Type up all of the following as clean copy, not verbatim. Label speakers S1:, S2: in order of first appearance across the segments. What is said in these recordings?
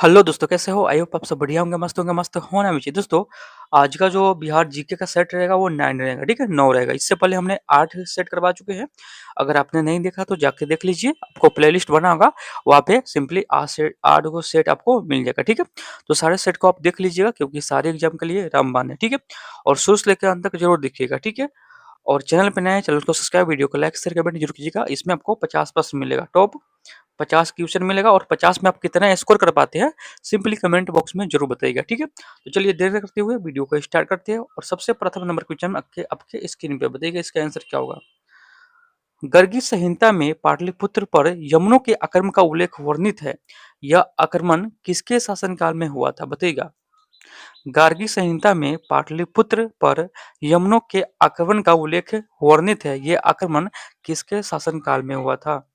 S1: Hello दोस्तों, कैसे हो? आई होप आप सब बढ़िया होंगे, मस्त होना भी चाहिए। दोस्तों, आज का जो बिहार जीके का सेट रहेगा वो 9 रहेगा, ठीक है? 9 रहेगा। इससे पहले हमने 8 सेट करवा चुके हैं। अगर आपने नहीं देखा तो जाके देख लीजिए, आपको प्लेलिस्ट बना होगा, वहाँ पे सिंपली 8 गो सेट आपको मिल जाएगा, ठीक है? तो सारे सेट को आप देख लीजिएगा क्योंकि सारे एग्जाम के लिए रामबाण है, ठीक है? और शुरू से लेकर अंत तक जरूर देखिएगा, ठीक है? और चैनल पे नए हैं, चैनल को सब्सक्राइब, वीडियो को लाइक, शेयर, कमेंट जरूर कीजिएगा। इसमें आपको 50% मिलेगा, टॉप 50 क्वेश्चन मिलेगा और 50 में आप कितना स्कोर कर पाते हैं, सिंपली कमेंट बॉक्स में जरूर बताइएगा, ठीक है? तो चलिए देर न करते हुए वीडियो को स्टार्ट करते हैं और सबसे प्रथम नंबर क्वेश्चन आपके आपके स्क्रीन पे बताइएगा, इसका आंसर क्या होगा। गर्गी संहिता में पाटलिपुत्र पर यवनों के आक्रमण का उल्लेख वर्णित है। यह आक्रमण किसके शासनकाल में हुआ था, बताइएगा। गार्गी संहिता में पाटलिपुत्र पर यवनों के आक्रमण का उल्लेख वर्णित है। यह आक्रमण किसके शासनकाल में हुआ था?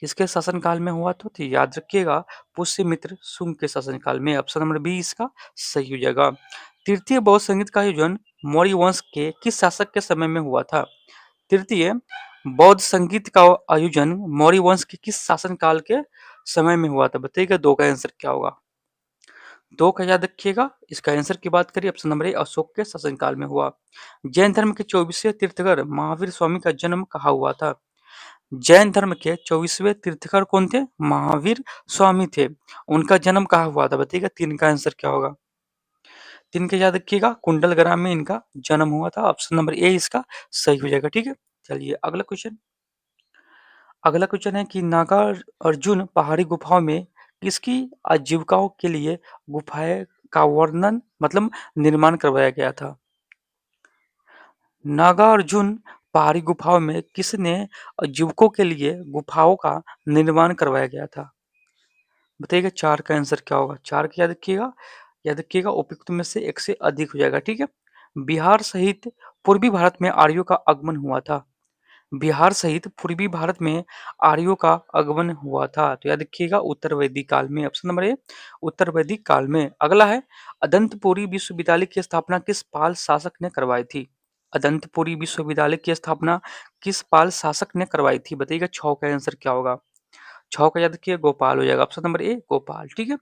S1: किसके शासनकाल में हुआ था? तो याद रखिएगा, पुष्यमित्र शुंग के शासनकाल में। ऑप्शन नंबर बी इसका सही हो जाएगा। तृतीय बौद्ध संगीत का आयोजन मौर्य वंश के किस शासक के समय में हुआ था? तृतीय बौद्ध संगीत का आयोजन मौर्य वंश के किस शासनकाल के समय में हुआ था? बताइएगा, दो का आंसर क्या होगा। दो का याद रखिएगा। इसका आंसर की बात करिए, ऑप्शन नंबर ए अशोक के शासनकाल में हुआ। जैन धर्म के 24वें तीर्थंकर महावीर स्वामी का जन्म कहाँ हुआ था? जैन धर्म के 24वें तीर्थंकर कौन थे? महावीर स्वामी थे। उनका जन्म कहाँ हुआ था? बताइएगा, तीन का आंसर क्या होगा। तीन का याद रखिएगा, कुंडल ग्राम में इनका जन्म हुआ था। ऑप्शन नंबर ए इसका सही हो जाएगा, ठीक है। चलिए अगला क्वेश्चन है कि नागा अर्जुन पहाड़ी गुफाओं में किसकी आजीविकाओं के लिए गुफाएं का वर्णन मतलब निर्माण करवाया गया था? नागार्जुन पहाड़ी गुफाओं में किसने आजीविकों के लिए गुफाओं का निर्माण करवाया गया था? बताइएगा, चार का आंसर क्या होगा। चार का याद रखिएगा, उपयुक्त में से एक से अधिक हो जाएगा, ठीक है। बिहार सहित पूर्वी भारत में आर्यों का आगमन हुआ था। बिहार सहित पूर्वी भारत में आर्यों का आगमन हुआ था, तो याद रखिएगा उत्तर वैदिक काल में। ऑप्शन नंबर ए उत्तर वैदिक काल में। अगला है, अदंतपुरी विश्वविद्यालय की स्थापना किस पाल शासक ने करवाई थी? अदंतपुरी विश्वविद्यालय की स्थापना किस पाल शासक ने करवाई थी? बताइएगा, छह का आंसर क्या होगा। छह का याद रखिए, गोपाल हो जाएगा। ऑप्शन नंबर ए गोपाल, ठीक है।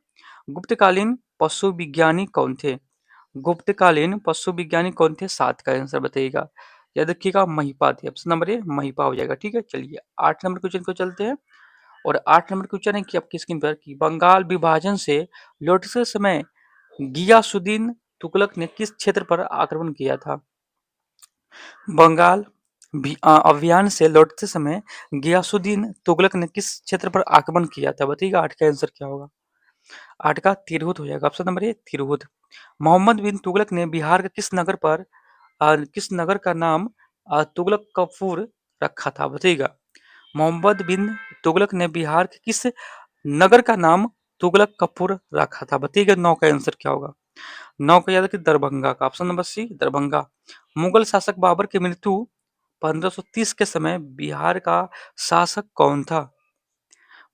S1: गुप्तकालीन पशु विज्ञानी कौन थे? गुप्तकालीन पशु विज्ञानी कौन थे? सात का आंसर बताइएगा। याद रखिएगा, महिपा थे। ऑप्शन नंबर ए महिपा हो जाएगा, ठीक है। चलिए 8 नंबर क्वेश्चन को चलते हैं। और 8 नंबर क्वेश्चन है कि आपकी स्क्रीन पर कि बंगाल विभाजन से लौटते समय गियासुद्दीन तुगलक ने किस क्षेत्र पर आक्रमण किया था? बंगाल अभियान से लौटते समय गियासुद्दीन तुगलक ने किस क्षेत्र पर आक्रमण किया था? बताइएगा, आठ का आंसर क्या होगा। आठ का तिरहुत हो जाएगा। Option number A Tirhut. Mohammad bin Tughlaq ने बिहार के किस नगर का नाम तुगलक कपूर रखा था? बताइएगा, मोहम्मद बिन तुगलक ने बिहार के किस नगर का नाम तुगलक कपूर रखा था? बताइएगा, नौ का आंसर क्या होगा। नौ का याद रखिए, दरभंगा का। Option number C Darbhanga. Mughal शासक बाबर की मृत्यु 1530 के समय बिहार का शासक कौन था?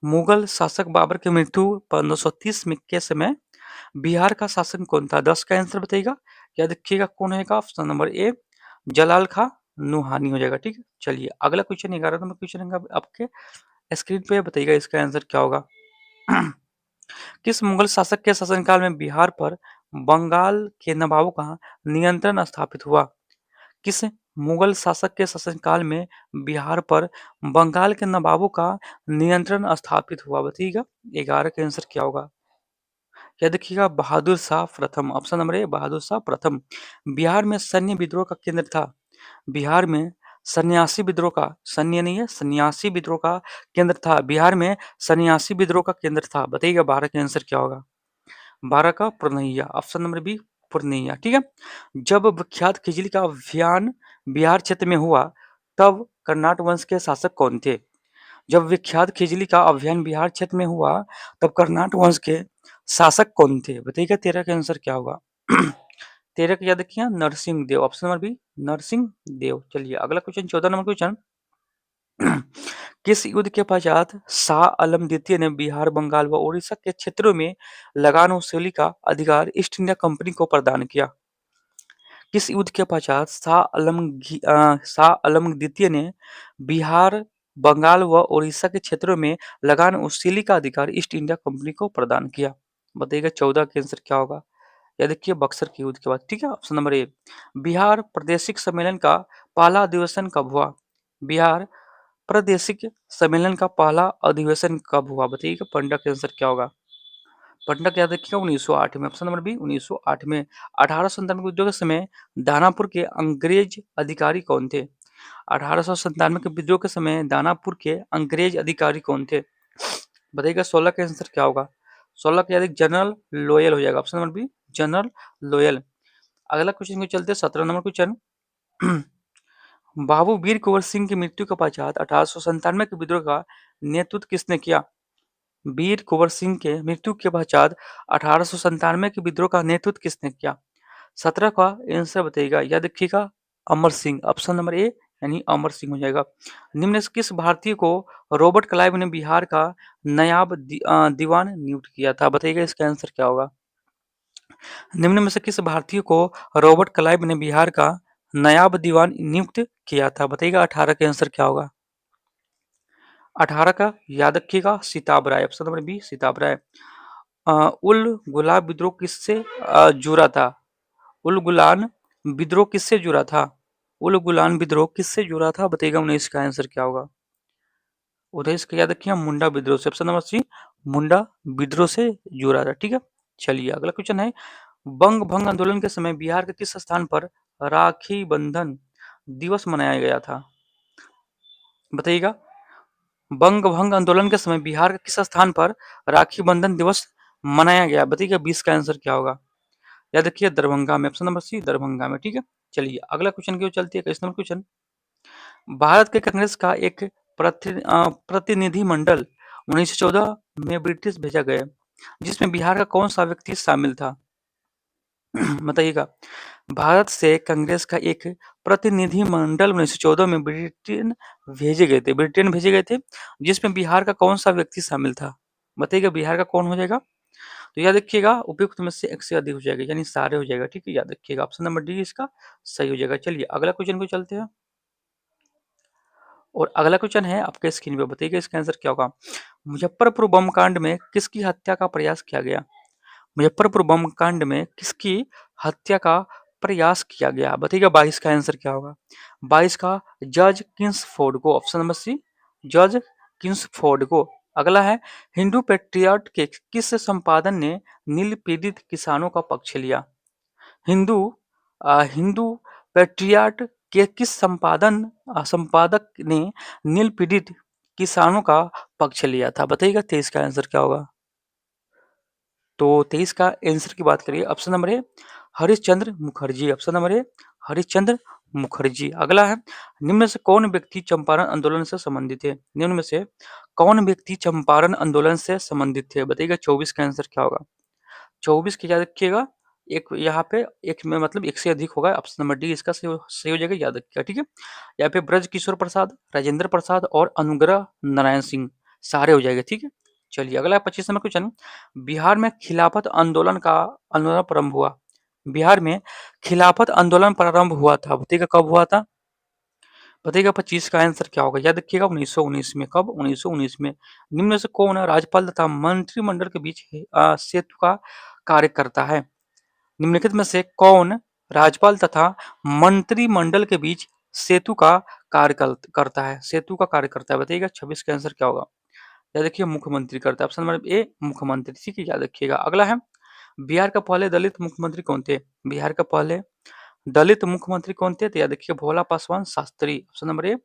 S1: मुगल शासक बाबर की मृत्यु 1530 में के समय बिहार का शासन कौन था? 10 का आंसर बताइएगा। याद रखिएगा, कौन होगा। ऑप्शन नंबर ए जलाल खां नुहानी हो जाएगा, ठीक है। चलिए अगला क्वेश्चन 11 नंबर क्वेश्चन है आपके स्क्रीन पे। बताइएगा, इसका आंसर क्या होगा। किस मुगल शासक के शासनकाल में बिहार पर बंगाल के नवाबों का नियंत्रण स्थापित हुआ? किस मुगल शासक के शासनकाल में बिहार पर बंगाल के नवाबों का नियंत्रण स्थापित हुआ? बताइएगा, 11 का आंसर क्या होगा। याद रखिएगा, बहादुर शाह प्रथम। ऑप्शन नंबर ए बहादुर शाह प्रथम। बिहार में सैन्य विद्रोह का केंद्र था। बिहार में सन्यासी विद्रोह का, सैन्य नहीं है, सन्यासी विद्रोह का केंद्र था। बिहार में सन्यासी विद्रोह का केंद्र था। बताइएगा, 12 का आंसर क्या होगा। 12 का Purnia. Option number B Purnia, ठीक है। जब विख्यात खिजली का अभियान बिहार क्षेत्र में हुआ तब कर्नाट वंश के शासक कौन थे? जब विख्यात खिजली का अभियान बिहार क्षेत्र में हुआ तब कर्नाट वंश के शासक कौन थे? बताइएगा, 13 का आंसर क्या होगा। 13 का याद रखिए, Narsingh Dev. Option number B Narsingh Dev. चलिए अगला क्वेश्चन 14 नंबर क्वेश्चन। किस युद्ध के पश्चात शाह आलम द्वितीय ने बिहार, बंगाल व उड़ीसा के क्षेत्रों में लगान वसूली का अधिकार ईस्ट इंडिया कंपनी को प्रदान किया? किस युद्ध के पश्चात शाह आलम द्वितीय ने बिहार, बंगाल व उड़ीसा के क्षेत्रों में लगान वसूली का अधिकार ईस्ट इंडिया कंपनी को प्रदान किया। बताइएगा 14 का आंसर क्या होगा। या देखिए बक्सर के युद्ध के बाद, ठीक है। ऑप्शन नंबर ए, बिहार प्रादेशिक सम्मेलन का पहला अधिवेशन कब हुआ। बिहार प्रादेशिक सम्मेलन का पहला अधिवेशन कब हुआ, बताइएगा पंडा का आंसर क्या होगा। पटना क्या देखिएगा 1908 में। ऑप्शन नंबर बी 1908 में। 1897 के विद्रोह के समय दानापुर के अंग्रेज अधिकारी कौन थे। 1897 के विद्रोह के समय दानापुर के अंग्रेज अधिकारी कौन थे, बताइएगा 16 का आंसर क्या होगा। 16 का याद जनरल लोयल हो जाएगा। Option number B general loyal. अगला क्वेश्चन को चलते 17 नंबर क्वेश्चन। बाबू वीर कुंवर सिंह की मृत्यु के पश्चात 1897 के विद्रोह का नेतृत्व किसने किया। वीर कुंवर सिंह के मृत्यु के पश्चात 1897 के विद्रोह का नेतृत्व किसने किया। 17 का आंसर बताइएगा। याद रखिएगा अमर सिंह। ऑप्शन नंबर ए यानी अमर सिंह हो जाएगा। निम्न से किस भारतीय को रॉबर्ट क्लाइव ने बिहार का नायाब दीवान नियुक्त किया था, बताइएगा इसका आंसर क्या होगा। निम्न में से किस भारतीय को रॉबर्ट क्लाइव ने बिहार का नायाब दीवान नियुक्त किया था, बताइएगा 18 का आंसर क्या होगा। 18 का याद रखिएगा सिताब राय। ऑप्शन नंबर बी सिताब राय। उल गुलाब विद्रोह किससे जुड़ा था। उल गुलान विद्रोह किससे जुड़ा था। उल गुलान विद्रोह किससे जुड़ा था, बताइएगा 19 का आंसर क्या होगा। उदय इसका याद रखिए मुंडा विद्रोह से। ऑप्शन नंबर सी मुंडा विद्रोह से जुड़ा था, ठीक है। चलिए अगला क्वेश्चन है, बंग भंग आंदोलन के समय बिहार के किस स्थान पर राखी बंधन दिवस मनाया गया था, बताइएगा। बंग भंग आंदोलन के समय बिहार के किस स्थान पर राखी बंधन दिवस मनाया गया, बताइएगा 20 का आंसर क्या होगा। याद रखिए दरभंगा में। ऑप्शन नंबर सी दरभंगा में, ठीक है। चलिए अगला क्वेश्चन की ओर चलती है। 21 नंबर क्वेश्चन, भारत के कांग्रेस का एक प्रतिनिधिमंडल 1914 में ब्रिटिश भेजा गया, जिसमें बिहार का कौन सा व्यक्ति शामिल था, बताइएगा। भारत से कांग्रेस का एक प्रतिनिधिमंडल 1914 में ब्रिटेन भेजे गए थे, जिसमें बिहार का कौन सा व्यक्ति शामिल था, बताइएगा बिहार का कौन हो जाएगा। तो याद रखिएगा उपयुक्त में से एक से अधिक हो जाएगा, यानी सारे हो जाएगा, ठीक है। याद रखिएगा ऑप्शन नंबर डी इसका सही हो जाएगा। चलिए अगला क्वेश्चन को चलते हैं। और अगला क्वेश्चन है आपके स्क्रीन पे, बताइएगा इसका आंसर क्या होगा। मुजफ्फरपुर बम कांड में किसकी हत्या का प्रयास किया गया। मुजफ्फरपुर बम कांड में किसकी हत्या का प्रयास किया गया, बताइएगा 22 का आंसर क्या होगा। 22 का जज किंग्सफोर्ड को। ऑप्शन नंबर सी जज किंग्सफोर्ड को। अगला है, हिंदू पेट्रियट के किस संपादन ने नील पीड़ित किसानों का पक्ष लिया। हिंदू हिंदू पेट्रियट के किस संपादक ने नील पीड़ित किसानों का पक्ष लिया था, बताइएगा 23 का आंसर क्या होगा। तो 23 का आंसर की बात करिए, ऑप्शन नंबर ए हरिश्चंद्र मुखर्जी। ऑप्शन नंबर ए हरिश्चंद्र मुखर्जी। अगला है, निम्न में से कौन व्यक्ति चंपारण आंदोलन से संबंधित है। निम्न में से कौन व्यक्ति चंपारण आंदोलन से संबंधित थे, बताइएगा 24 का आंसर क्या होगा। 24 की याद रखिएगा, एक यहाँ पे एक में मतलब एक से अधिक होगा। ऑप्शन नंबर डी इसका सही हो जाएगा, याद रखिएगा, ठीक है। यहाँ पे ब्रज किशोर प्रसाद, राजेंद्र प्रसाद और अनुग्रह नारायण सिंह सारे हो जाएंगे, ठीक है। चलिए अगला 25 नंबर क्वेश्चन, बिहार में खिलाफत आंदोलन प्रारंभ हुआ। बिहार में खिलाफत आंदोलन प्रारंभ हुआ था, बताइएगा कब हुआ था। बताइएगा 25 का आंसर क्या होगा। याद रखिएगा 1919 में। कब 1919 में। निम्न में से कौन राज्यपाल तथा मंत्रिमंडल के बीच सेतु का कार्य करता है। निम्नलिखित में से कौन राज्यपाल तथा मंत्रिमंडल के बीच सेतु का कार्य करता है, सेतु का कार्य करता है, बताइएगा 26 का आंसर क्या होगा। याद रखिए मुख्यमंत्री करता है। ऑप्शन नंबर ए मुख्यमंत्री, ठीक है, याद रखिएगा। अगला है, बिहार का पहले दलित मुख्यमंत्री कौन थे। बिहार का पहले दलित मुख्यमंत्री कौन थे, तो याद रखिए Bhola Paswan Shastri. Option number A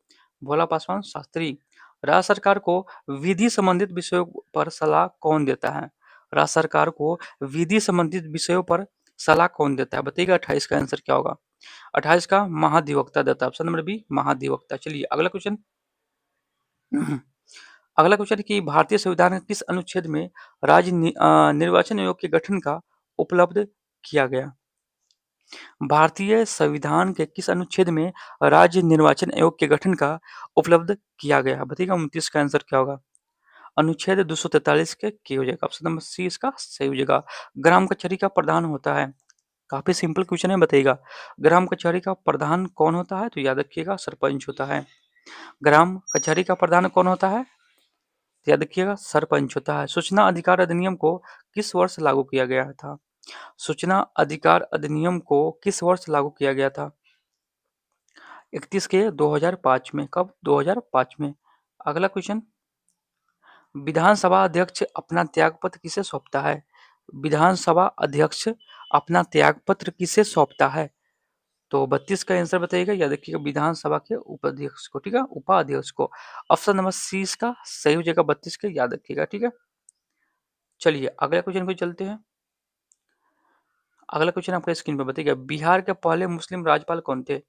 S1: Bhola Paswan Shastri. राज्य सरकार को विधि संबंधित विषयों पर सलाह कौन देता है। राज्य सरकार को विधि संबंधित विषयों पर सलाह कौन देता है, बताइएगा 28 का आंसर क्या होगा। 28 का महाधिवक्ता देता है। ऑप्शन नंबर बी महाधिवक्ता। चलिए अगला क्वेश्चन। अगला क्वेश्चन कि भारतीय संविधान के किस अनुच्छेद में राज्य निर्वाचन आयोग के गठन का उपलब्ध किया गया। भारतीय संविधान के किस अनुच्छेद में राज्य निर्वाचन आयोग के गठन का उपलब्ध किया गया, बताइएगा 29 का आंसर क्या होगा। अनुच्छेद 243 के हो जाएगा। ऑप्शन नंबर सी इसका सही हो जाएगा। ग्राम कचहरी का प्रधान होता है, काफी सिंपल क्वेश्चन है, बताइएगा ग्राम कचहरी का प्रधान कौन होता है, तो याद रखिएगा सरपंच होता है। ग्राम कचहरी का प्रधान कौन होता है? याद रखिएगा, सरपंच होता है। सूचना अधिकार अधिनियम को किस वर्ष लागू किया गया था? सूचना अधिकार अधिनियम को किस वर्ष लागू किया गया था? 31 के 2005 में। कब? 2005 में। अगला क्वेश्चन, विधानसभा अध्यक्ष अपना त्यागपत्र किसे सौंपता है? विधानसभा अध्यक्ष अपना त्यागपत्र किसे सौंपता है? तो 32 का आंसर बताइएगा। याद रखिएगा, विधानसभा के उपाध्यक्ष को। ठीक है, उपाध्यक्ष को। ऑप्शन नंबर सी इसका सही हो जाएगा, 32 के। याद रखिएगा, ठीक है। चलिए अगले क्वेश्चन पे चलते हैं। अगला क्वेश्चन आपका स्क्रीन पर बताइएगा, बिहार के पहले मुस्लिम राज्यपाल कौन थे?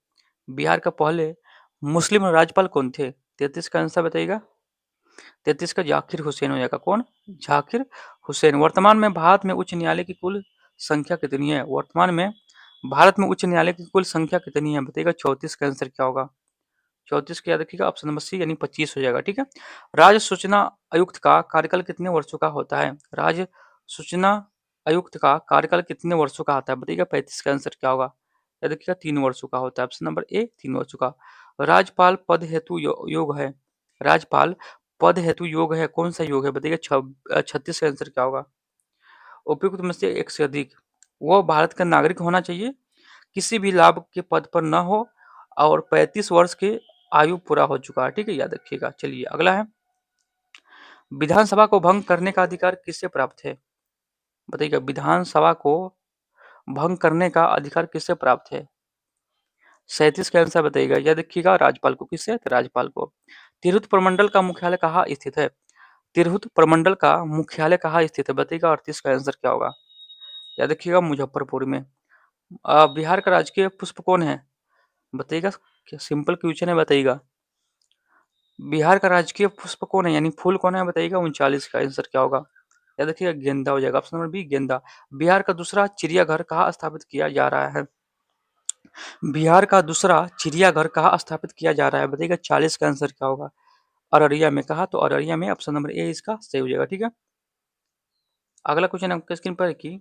S1: बिहार का पहले मुस्लिम राज्यपाल कौन थे? 33 का आंसर बताइएगा। 33 का जाकिर हुसैन हो जाएगा। कौन? जाकिर हुसैन। वर्तमान में भारत में उच्च न्यायालय की कुल संख्या कितनी है? वर्तमान में भारत में उच्च न्यायालय की कुल संख्या कितनी है? बताइएगा। 34 का आंसर क्या होगा? 34 का याद रखिएगा, ऑप्शन नंबर सी यानी 25 हो जाएगा। ठीक है। राज्य सूचना आयुक्त का कार्यकाल कितने वर्षों का होता है? राज्य सूचना आयुक्त का कार्यकाल कितने वर्षों का आता है? बताइएगा। 35 का आंसर क्या होगा? याद रखिएगा, 3 वर्षों का होता है। ऑप्शन नंबर ए 3 वर्षों का। राज्यपाल पद हेतु योग है। राज्यपाल पद हेतु योग है, कौन सा योग है? बताइएगा। 36 का आंसर क्या होगा? उपयुक्त में से एक से अधिक। वो भारत का नागरिक होना चाहिए, किसी भी लाभ के पद पर न हो, और 35 वर्ष की आयु पूरा हो चुका है। ठीक है, याद रखिएगा। चलिए अगला है, विधानसभा को भंग करने का अधिकार किससे प्राप्त है? बताइएगा। विधानसभा को भंग करने का अधिकार किससे प्राप्त है? 37 का आंसर बताइएगा। याद रखिएगा, राज्यपाल को। किससे? तो राज्यपाल को। तिरहुत प्रमंडल का मुख्यालय कहाँ स्थित है? तिरहुत प्रमंडल का मुख्यालय कहाँ स्थित है? बताइएगा। 38 का आंसर क्या होगा? याद रखिएगा, मुजफ्फरपुर में। बिहार का राजकीय पुष्प कौन है? बताइएगा। सिंपल क्वेश्चन है, बताइएगा। बिहार का राजकीय पुष्प कौन है, यानी फूल कौन है? बताइएगा। 39 का आंसर क्या होगा? याद रखिएगा, गेंदा हो जाएगा। ऑप्शन नंबर बी गेंदा। बिहार का दूसरा चिड़ियाघर कहाँ स्थापित किया जा रहा है? बिहार का दूसरा चिड़ियाघर कहाँ स्थापित किया जा रहा है? बताइएगा। 40 का आंसर क्या होगा? अररिया में। कहा? तो अररिया में। ऑप्शन नंबर ए इसका सही हो जाएगा। ठीक है। अगला क्वेश्चन आपके स्क्रीन पर है कि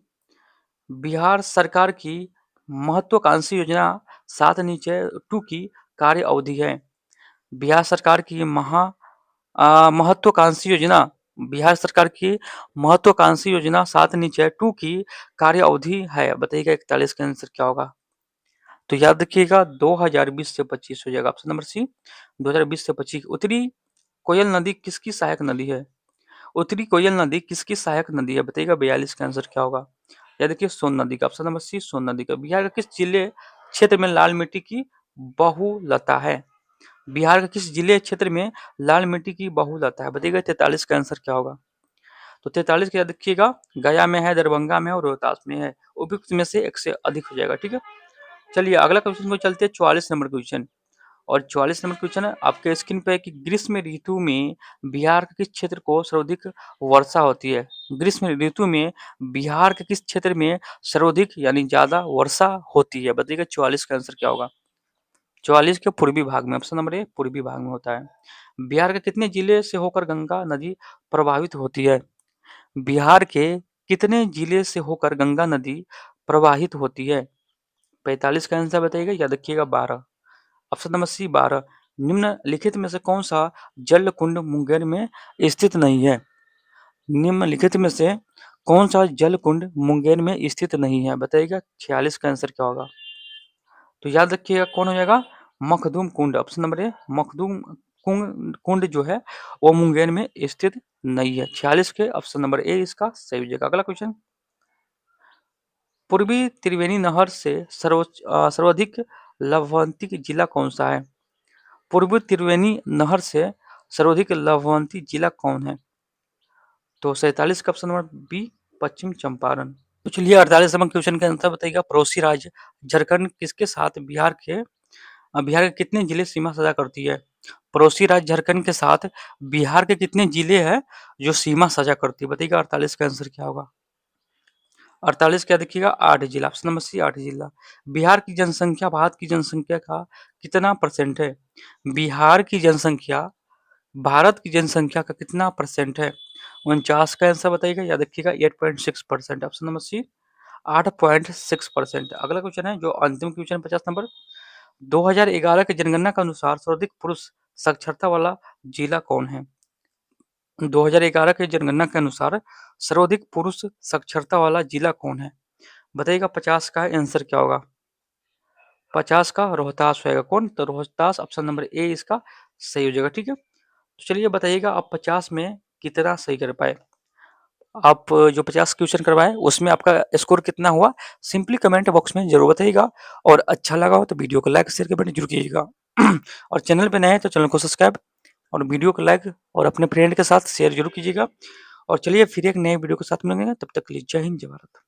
S1: बिहार सरकार की महत्वाकांक्षी योजना 7 नीचे 2 की कार्य अवधि है। बिहार सरकार की महत्वाकांक्षी योजना, बिहार सरकार की महत्वाकांक्षी योजना 7 नीचे 2 की कार्य अवधि है। बताइएगा। 41 का आंसर क्या होगा? तो याद रखिएगा, 2020 से 25 हो जाएगा। ऑप्शन नंबर सी 2020 से 25। उत्तरी कोयल नदी किसकी सहायक नदी है? उत्तरी कोयल नदी किसकी सहायक नदी है? बताइएगा। 42 का आंसर क्या होगा? याद रखिए, सोन नदी का। ऑप्शन नंबर सी सोन नदी का। बिहार का किस जिले क्षेत्र में लाल मिट्टी की बहुलता है? बिहार के किस जिले क्षेत्र में लाल मिट्टी की बहुलता है? बताइएगा। 43 का आंसर क्या होगा? तो 43 का याद रखिएगा, गया में है, दरभंगा में है और रोहतास में है। उपयुक्त में से एक से अधिक हो जाएगा। ठीक है। चलिए अगला क्वेश्चन को चलते हैं, 44 नंबर क्वेश्चन। और 44 नंबर क्वेश्चन है आपके स्क्रीन पे कि ग्रीष्म ऋतु में बिहार के किस क्षेत्र को सर्वाधिक वर्षा होती है? ग्रीष्म ऋतु में बिहार के किस क्षेत्र में सर्वाधिक यानी ज्यादा वर्षा होती है? बताइएगा। 44 का आंसर क्या होगा? 44 के पूर्वी भाग में। ऑप्शन नंबर ए पूर्वी भाग में होता है। बिहार के कितने जिले से होकर गंगा नदी प्रभावित होती है? बिहार के कितने जिले से होकर गंगा नदी प्रवाहित होती है? 45 का आंसर बताइएगा। याद रखिएगा, 12। Option number C 12। निम्नलिखित में से कौन सा जल कुंड मुंगेर में स्थित नहीं है? निम्नलिखित में से कौन सा जल कुंड मुंगेर में स्थित नहीं है? बताइएगा। 46 का आंसर क्या होगा? तो याद रखिएगा, कौन हो जाएगा? मखदूम कुंड। ऑप्शन नंबर ए मखदूम कुंड जो है वो मुंगेर में स्थित नहीं है। 46 के ऑप्शन नंबर ए इसका सही हो जाएगा। अगला क्वेश्चन, पूर्वी त्रिवेणी नहर से सर्वाधिक लाभान्वित जिला कौन सा है? पूर्वी त्रिवेणी नहर से सर्वाधिक लाभान्वित जिला कौन है? तो 47 का ऑप्शन नंबर बी पश्चिम चंपारण। तो चलिए 48 नंबर क्वेश्चन का आंसर बताइएगा। पड़ोसी राज्य झारखंड किसके साथ बिहार के कितने जिले सीमा साझा करती है? पड़ोसी राज्य झारखंड के साथ बिहार के कितने जिले हैं जो सीमा साझा करती है? बताइएगा। 48 का आंसर क्या होगा? 48 क्या देखिएगा? 8 जिला। ऑप्शन नंबर सी 8 जिला। बिहार की जनसंख्या भारत की जनसंख्या का कितना परसेंट है? बिहार की जनसंख्या भारत की जनसंख्या का कितना परसेंट है? 49 का आंसर बताइएगा। याद रखिएगा, 8.6%। Option number C 8.6%। अगला क्वेश्चन है जो अंतिम क्वेश्चन 50 नंबर, 2011 की जनगणना के अनुसार सर्वाधिक पुरुष साक्षरता वाला जिला कौन है? 2011 की जनगणना के अनुसार सर्वाधिक पुरुष साक्षरता वाला जिला कौन है? बताइएगा 50 का आंसर क्या होगा? 50 का रोहतास होगा। कौन? तो रोहतास ऑप्शन नंबर ए इसका सही हो जाएगा। ठीक है, तो चलिए बताइएगा आप 50 में कितना सही कर पाए? आप जो 50 क्वेश्चन करवाए उसमें आपका स्कोर कितना हुआ? सिंपली कमेंट बॉक्स में जरूर बताइएगा। और अच्छा लगा हो तो वीडियो को लाइक शेयर कमेंट जरूर कीजिएगा। और चैनल पे नए हैं तो चैनल को सब्सक्राइब और वीडियो को लाइक और अपने फ्रेंड के साथ शेयर जरूर कीजिएगा। और चलिए फिर एक नए वीडियो के साथ मिलेंगे, तब तक के लिए जय हिंद जय भारत।